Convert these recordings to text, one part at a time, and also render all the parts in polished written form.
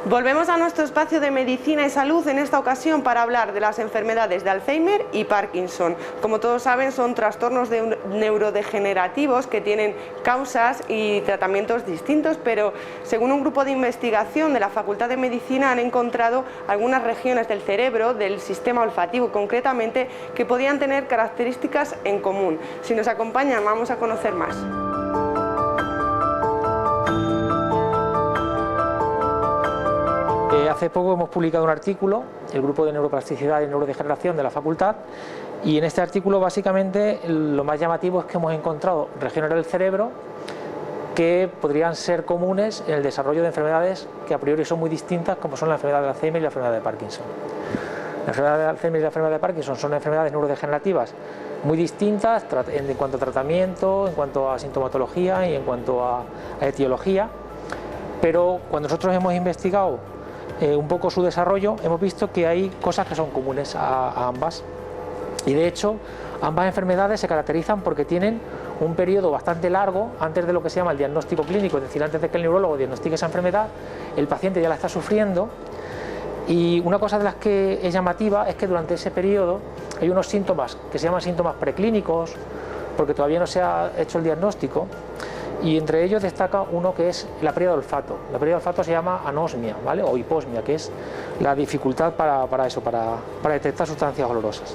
Volvemos a nuestro espacio de medicina y salud, en esta ocasión para hablar de las enfermedades de Alzheimer y Parkinson. Como todos saben, son trastornos neurodegenerativos que tienen causas y tratamientos distintos, pero según un grupo de investigación de la Facultad de Medicina han encontrado algunas regiones del cerebro, del sistema olfativo concretamente, que podían tener características en común. Si nos acompañan, vamos a conocer más. Hace poco hemos publicado un artículo, el grupo de neuroplasticidad y neurodegeneración de la facultad, y en este artículo básicamente lo más llamativo es que hemos encontrado regiones del cerebro que podrían ser comunes en el desarrollo de enfermedades que a priori son muy distintas, como son la enfermedad de Alzheimer y la enfermedad de Parkinson. La enfermedad de Alzheimer y la enfermedad de Parkinson son enfermedades neurodegenerativas muy distintas en cuanto a tratamiento, en cuanto a sintomatología y en cuanto a etiología, pero cuando nosotros hemos investigado un poco su desarrollo, hemos visto que hay cosas que son comunes a ambas, y de hecho ambas enfermedades se caracterizan porque tienen un periodo bastante largo antes de lo que se llama el diagnóstico clínico, es decir, antes de que el neurólogo diagnostique esa enfermedad, el paciente ya la está sufriendo. Y una cosa de las que es llamativa es que durante ese periodo hay unos síntomas que se llaman síntomas preclínicos, porque todavía no se ha hecho el diagnóstico, y entre ellos destaca uno que es la pérdida de olfato. La pérdida de olfato se llama anosmia, ¿vale? O hiposmia, que es la dificultad para detectar sustancias olorosas.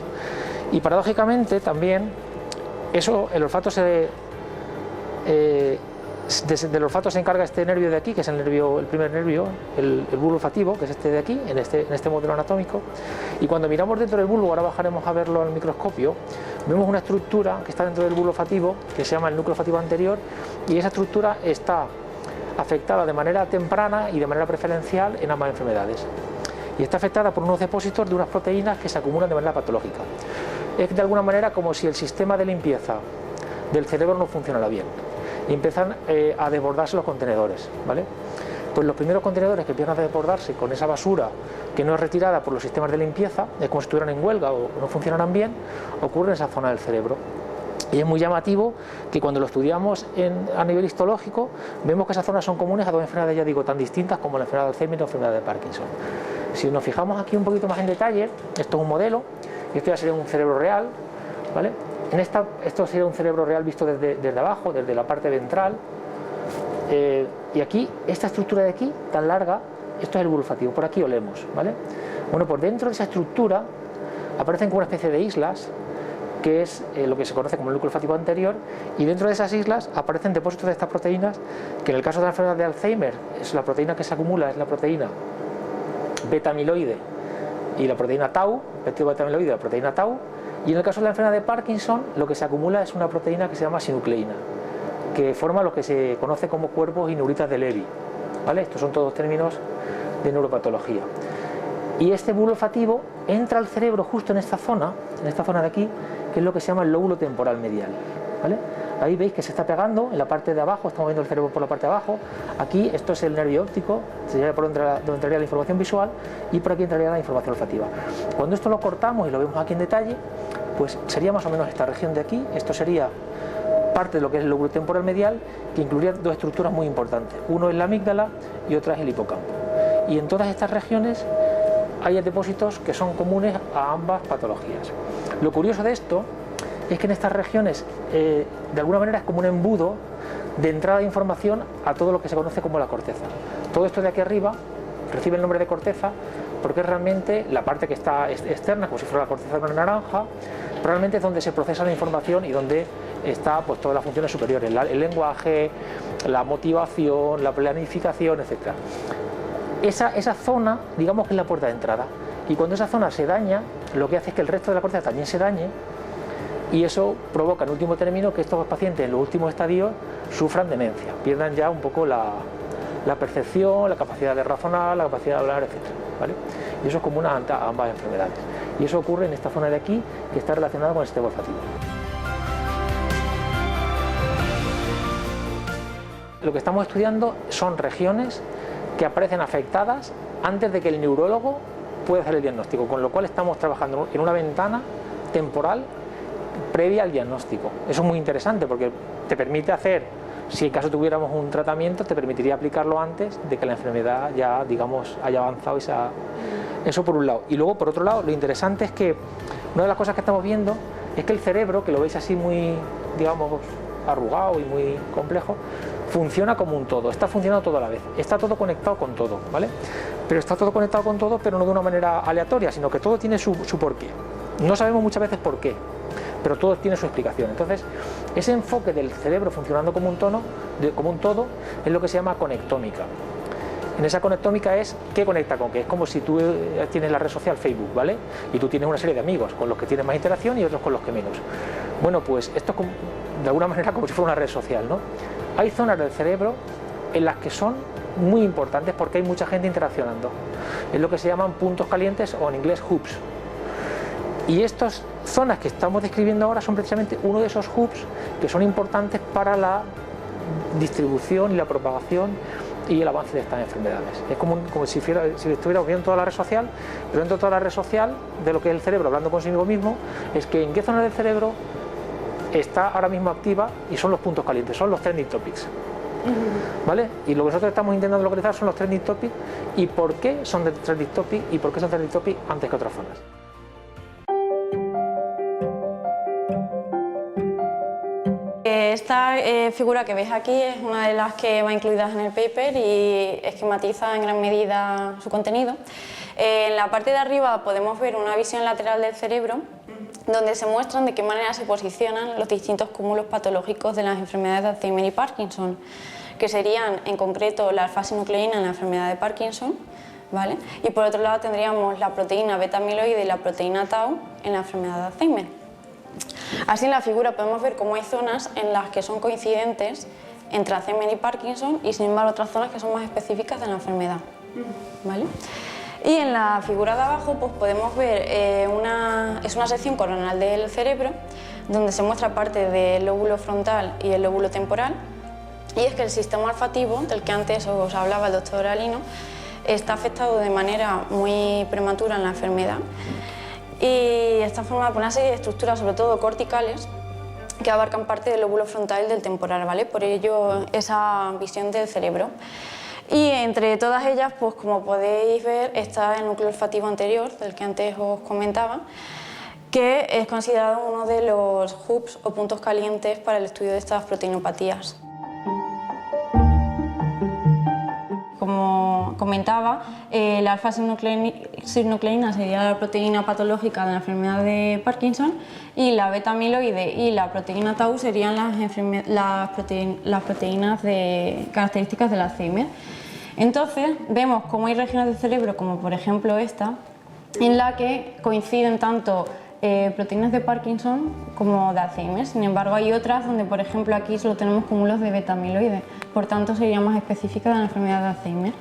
Y paradójicamente también el olfato del olfato se encarga este nervio de aquí, que es el primer nervio, el bulbo olfativo, que es este de aquí, en este modelo anatómico. Y cuando miramos dentro del bulbo, ahora bajaremos a verlo al microscopio, vemos una estructura que está dentro del bulbo olfativo, que se llama el núcleo olfativo anterior, y esa estructura está afectada de manera temprana y de manera preferencial en ambas enfermedades. Y está afectada por unos depósitos de unas proteínas que se acumulan de manera patológica. Es de alguna manera como si el sistema de limpieza del cerebro no funcionara bien y empiezan a desbordarse los contenedores, ¿vale? Pues los primeros contenedores que empiezan a desbordarse con esa basura que no es retirada por los sistemas de limpieza, es como si estuvieran en huelga o no funcionaran bien, ocurre en esa zona del cerebro. Y es muy llamativo que cuando lo estudiamos a nivel histológico, vemos que esas zonas son comunes a dos enfermedades, ya digo, tan distintas como la enfermedad de Alzheimer y la enfermedad de Parkinson. Si nos fijamos aquí un poquito más en detalle, esto es un modelo, y esto ya sería un cerebro real, ¿vale? Esto sería un cerebro real visto desde abajo, desde la parte ventral, y aquí, esta estructura de aquí, tan larga, esto es el bulbo olfativo, por aquí olemos, ¿vale? Bueno, por dentro de esa estructura aparecen como una especie de islas, que es lo que se conoce como el núcleo olfativo anterior, y dentro de esas islas aparecen depósitos de estas proteínas, que en el caso de la enfermedad de Alzheimer, es la proteína que se acumula, es la proteína beta-amiloide y la proteína tau, beta-amiloide y la proteína tau, y en el caso de la enfermedad de Parkinson, lo que se acumula es una proteína que se llama sinucleína, que forma lo que se conoce como cuerpos y neuritas de Levy, ¿vale? Estos son todos términos de neuropatología. Y este bulbo olfativo entra al cerebro justo en esta zona de aquí, que es lo que se llama el lóbulo temporal medial, ¿vale? Ahí veis que se está pegando en la parte de abajo, estamos viendo el cerebro por la parte de abajo. Aquí esto es el nervio óptico, sería por donde entraría la información visual, y por aquí entraría la información olfativa. Cuando esto lo cortamos y lo vemos aquí en detalle, pues sería más o menos esta región de aquí. Esto sería parte de lo que es el lóbulo temporal medial, que incluiría dos estructuras muy importantes. Uno es la amígdala y otra es el hipocampo. Y en todas estas regiones hay depósitos que son comunes a ambas patologías. Lo curioso de esto es que en estas regiones, de alguna manera, es como un embudo de entrada de información a todo lo que se conoce como la corteza. Todo esto de aquí arriba recibe el nombre de corteza porque es realmente la parte que está externa, como si fuera la corteza de una naranja, realmente es donde se procesa la información y donde está, pues, todas las funciones superiores, el lenguaje, la motivación, la planificación, etc. Esa zona, digamos que es la puerta de entrada, y cuando esa zona se daña, lo que hace es que el resto de la corteza también se dañe, y eso provoca en último término que estos pacientes en los últimos estadios sufran demencia, pierdan ya un poco la percepción, la capacidad de razonar, la capacidad de hablar, etc., ¿vale? Y eso es común a ambas enfermedades, y eso ocurre en esta zona de aquí, que está relacionada con el sistema olfativo. Lo que estamos estudiando son regiones que aparecen afectadas antes de que el neurólogo pueda hacer el diagnóstico, con lo cual estamos trabajando en una ventana temporal previa al diagnóstico. Eso es muy interesante porque te permite hacer Si en caso tuviéramos un tratamiento, te permitiría aplicarlo antes de que la enfermedad ya, digamos, haya avanzado y sea... Eso por un lado. Y luego, por otro lado, lo interesante es que una de las cosas que estamos viendo es que el cerebro, que lo veis así muy, digamos, arrugado y muy complejo, funciona como un todo, está funcionando todo a la vez, está todo conectado con todo, ¿vale? Pero está todo conectado con todo, pero no de una manera aleatoria, sino que todo tiene su porqué. No sabemos muchas veces por qué, pero todo tiene su explicación. Entonces, ese enfoque del cerebro funcionando como un todo, es lo que se llama conectómica. En esa conectómica es qué conecta con qué. Es como si tú tienes la red social Facebook, ¿vale? Y tú tienes una serie de amigos con los que tienes más interacción y otros con los que menos. Bueno, pues esto es de alguna manera como si fuera una red social, ¿no? Hay zonas del cerebro en las que son muy importantes porque hay mucha gente interaccionando. Es lo que se llaman puntos calientes o en inglés hubs. Y estas zonas que estamos describiendo ahora son precisamente uno de esos hubs que son importantes para la distribución y la propagación y el avance de estas enfermedades. Es como si estuviéramos viendo toda la red social, pero dentro de toda la red social, de lo que es el cerebro hablando consigo mismo, es que en qué zona del cerebro está ahora mismo activa y son los puntos calientes, son los trending topics. ¿Vale? Y lo que nosotros estamos intentando localizar son los trending topics y por qué son de trending topics y por qué son trending topics antes que otras zonas. Esta figura que veis aquí es una de las que va incluidas en el paper y esquematiza en gran medida su contenido. En la parte de arriba podemos ver una visión lateral del cerebro donde se muestran de qué manera se posicionan los distintos cúmulos patológicos de las enfermedades de Alzheimer y Parkinson, que serían en concreto la alfa-sinucleína en la enfermedad de Parkinson, ¿vale? Y por otro lado tendríamos la proteína beta-amiloide y la proteína tau en la enfermedad de Alzheimer. Así en la figura podemos ver cómo hay zonas en las que son coincidentes entre Alzheimer y Parkinson y sin embargo otras zonas que son más específicas de la enfermedad, ¿vale? Y en la figura de abajo pues podemos ver es una sección coronal del cerebro donde se muestra parte del lóbulo frontal y el lóbulo temporal, y es que el sistema olfativo del que antes os hablaba el doctor Alino está afectado de manera muy prematura en la enfermedad y está formado por una serie de estructuras, sobre todo corticales, que abarcan parte del lóbulo frontal y del temporal, ¿vale? Por ello esa visión del cerebro. Y entre todas ellas, pues como podéis ver, está el núcleo olfativo anterior, del que antes os comentaba, que es considerado uno de los hubs o puntos calientes para el estudio de estas proteinopatías. Como comentaba, la alfa-sinucleína sería la proteína patológica de la enfermedad de Parkinson y la beta-amiloide y la proteína tau serían las proteínas características del Alzheimer. Entonces vemos cómo hay regiones del cerebro, como por ejemplo esta, en la que coinciden tanto proteínas de Parkinson como de Alzheimer. Sin embargo, hay otras donde, por ejemplo, aquí solo tenemos cúmulos de beta-amiloide, por tanto sería más específica de la enfermedad de Alzheimer.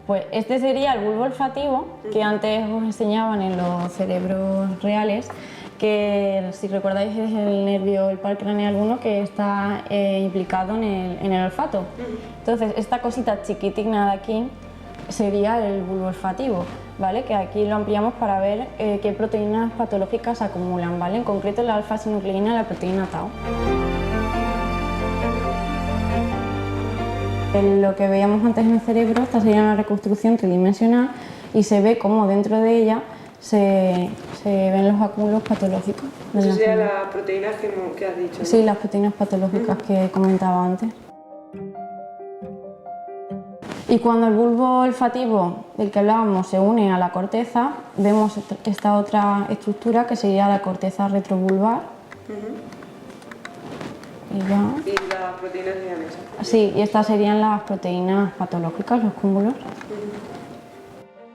Pues este sería el bulbo olfativo que antes os enseñaban en los cerebros reales, que si recordáis es el nervio, el par craneal 1, que está implicado en el olfato. Entonces esta cosita chiquitina de aquí sería el bulbo olfativo, ¿vale? Que aquí lo ampliamos para ver qué proteínas patológicas se acumulan, ¿vale? En concreto la alfa-sinucleína y la proteína tau. Lo que veíamos antes en el cerebro, esta sería una reconstrucción tridimensional y se ve cómo dentro de ella se ven los acúmulos patológicos. Esa sería la proteína que has dicho, ¿no? Sí, las proteínas patológicas que comentaba antes. Y cuando el bulbo olfativo del que hablábamos se une a la corteza, vemos esta otra estructura que sería la corteza retrovulvar. Y las proteínas serían esas. Sí, y estas serían las proteínas patológicas, los cúmulos.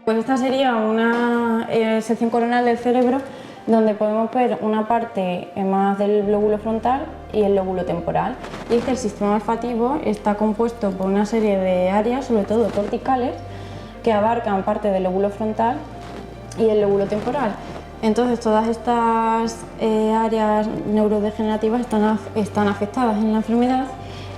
Pues esta sería una sección coronal del cerebro donde podemos ver una parte más del lóbulo frontal y el lóbulo temporal. Y es que el sistema olfativo está compuesto por una serie de áreas, sobre todo corticales, que abarcan parte del lóbulo frontal y el lóbulo temporal. Entonces todas estas áreas neurodegenerativas están afectadas en la enfermedad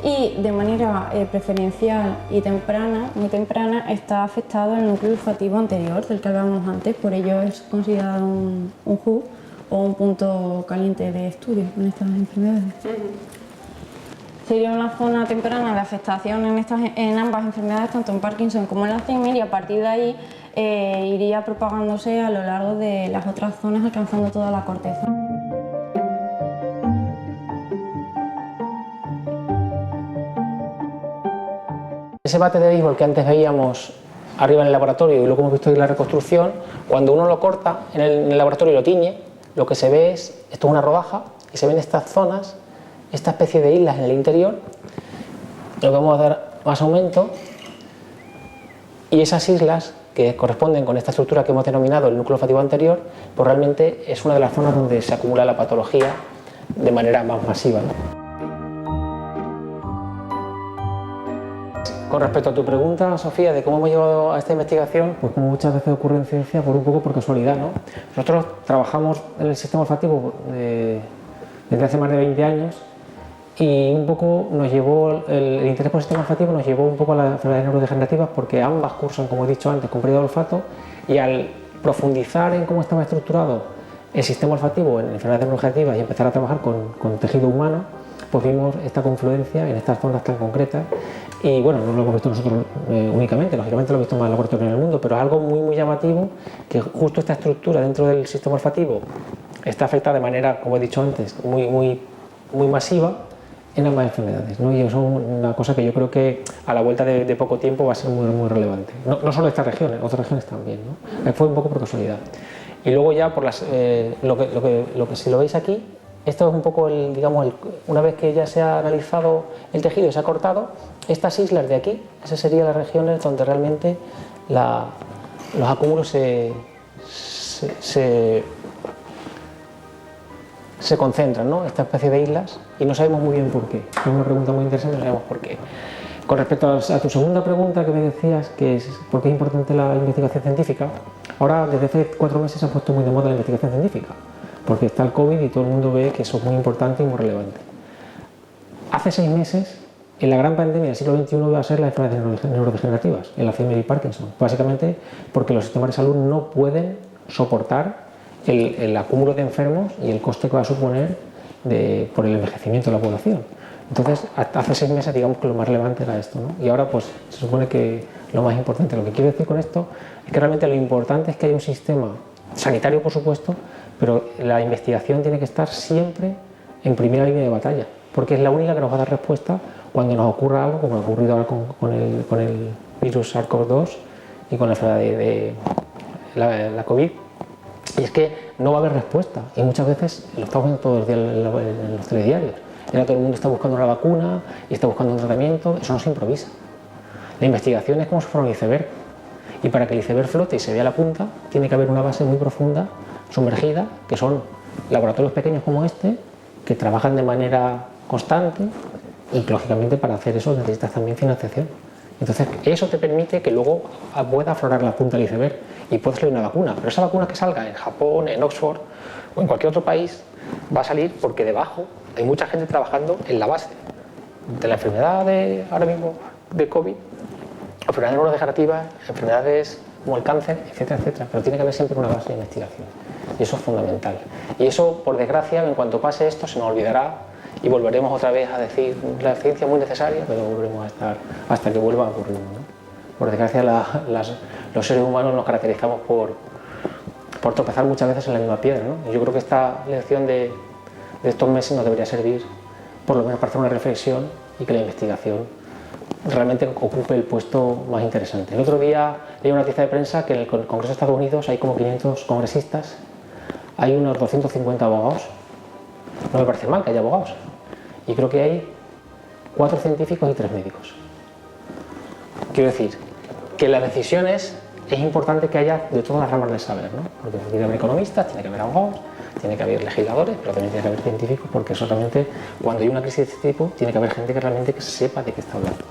y de manera preferencial y temprana, muy temprana, está afectado el núcleo olfativo anterior del que hablábamos antes, por ello es considerado un hub o un punto caliente de estudio en estas enfermedades. sería una zona temprana de afectación en ambas enfermedades, tanto en Parkinson como en Alzheimer, y a partir de ahí iría propagándose a lo largo de las otras zonas, alcanzando toda la corteza. Ese bate de béisbol que antes veíamos arriba en el laboratorio y luego hemos visto en la reconstrucción, cuando uno lo corta en el laboratorio y lo tiñe, lo que se ve es, esto es una rodaja, y se ven estas zonas, esta especie de islas en el interior, lo que vamos a dar más aumento, y esas islas que corresponden con esta estructura que hemos denominado el núcleo olfativo anterior, pues realmente es una de las zonas donde se acumula la patología de manera más masiva, ¿no? Con respecto a tu pregunta, Sofía, de cómo hemos llevado a esta investigación, pues como muchas veces ocurre en ciencia, por un poco por casualidad, ¿no? Nosotros trabajamos en el sistema olfativo desde hace más de 20 años y un poco nos llevó, el interés por el sistema olfativo nos llevó un poco a las enfermedades neurodegenerativas porque ambas cursan, como he dicho antes, con pérdida de olfato, y al profundizar en cómo estaba estructurado el sistema olfativo en enfermedades neurodegenerativas y empezar a trabajar con tejido humano, pues vimos esta confluencia en estas zonas tan concretas. Y bueno, no lo hemos visto nosotros únicamente, lógicamente lo hemos visto más laboratorios en el mundo, pero es algo muy llamativo que justo esta estructura dentro del sistema olfativo está afectada de manera, como he dicho antes, muy masiva en ambas enfermedades, ¿no? Y eso es una cosa que yo creo que a la vuelta de poco tiempo va a ser muy relevante. No solo estas regiones, otras regiones también, ¿no? Fue un poco por casualidad. Y luego ya por lo que si lo veis aquí, esto es un poco una vez que ya se ha analizado el tejido y se ha cortado, estas islas de aquí, esas serían las regiones donde realmente los acúmulos se concentran, ¿no? Esta especie de islas, y no sabemos muy bien por qué. Es una pregunta muy interesante, no sabemos por qué. Con respecto a tu segunda pregunta que me decías, que es por qué es importante la investigación científica, ahora desde hace 4 meses se ha puesto muy de moda la investigación científica, porque está el COVID y todo el mundo ve que eso es muy importante y muy relevante. Hace 6 meses, en la gran pandemia del siglo XXI, iba a ser las enfermedades neurodegenerativas, el Alzheimer y Parkinson, básicamente porque los sistemas de salud no pueden soportar el acúmulo de enfermos y el coste que va a suponer por el envejecimiento de la población. Entonces, hace 6 meses, digamos que lo más relevante era esto, ¿no? Y ahora, pues, se supone que lo más importante, lo que quiero decir con esto, es que realmente lo importante es que haya un sistema sanitario, por supuesto, pero la investigación tiene que estar siempre en primera línea de batalla, porque es la única que nos va a dar respuesta cuando nos ocurra algo, como ha ocurrido ahora con el virus SARS-CoV-2 y con la enfermedad de la COVID. Y es que no va a haber respuesta, y muchas veces lo estamos viendo todos los días en los telediarios. Ahora todo el mundo está buscando una vacuna y está buscando un tratamiento, eso no se improvisa. La investigación es como si fuera un iceberg, y para que el iceberg flote y se vea la punta, tiene que haber una base muy profunda, sumergida, que son laboratorios pequeños como este, que trabajan de manera constante, y lógicamente para hacer eso necesitas también financiación. Entonces eso te permite que luego pueda aflorar la punta del iceberg y pueda salir una vacuna, pero esa vacuna que salga en Japón, en Oxford o en cualquier otro país va a salir porque debajo hay mucha gente trabajando en la base de la enfermedad ahora mismo de COVID, enfermedades neurodegenerativas, enfermedades como el cáncer, etcétera, etcétera, pero tiene que haber siempre una base de investigación y eso es fundamental. Y eso, por desgracia, en cuanto pase esto se nos olvidará y volveremos otra vez a decir la ciencia es muy necesaria, pero volveremos a estar hasta que vuelva a ocurrir, ¿no? Por desgracia, los seres humanos nos caracterizamos por tropezar muchas veces en la misma piedra, ¿no? Yo creo que esta lección de estos meses nos debería servir por lo menos para hacer una reflexión y que la investigación realmente ocupe el puesto más interesante. El otro día leí una noticia de prensa que en el Congreso de Estados Unidos hay como 500 congresistas, hay unos 250 abogados. No me parece mal que haya abogados, y creo que hay 4 científicos y 3 médicos. Quiero decir que las decisiones es importante que haya de todas las ramas del saber, ¿no? Porque tiene que haber economistas, tiene que haber abogados, tiene que haber legisladores, pero también tiene que haber científicos, porque eso realmente, cuando hay una crisis de este tipo, tiene que haber gente que realmente sepa de qué está hablando.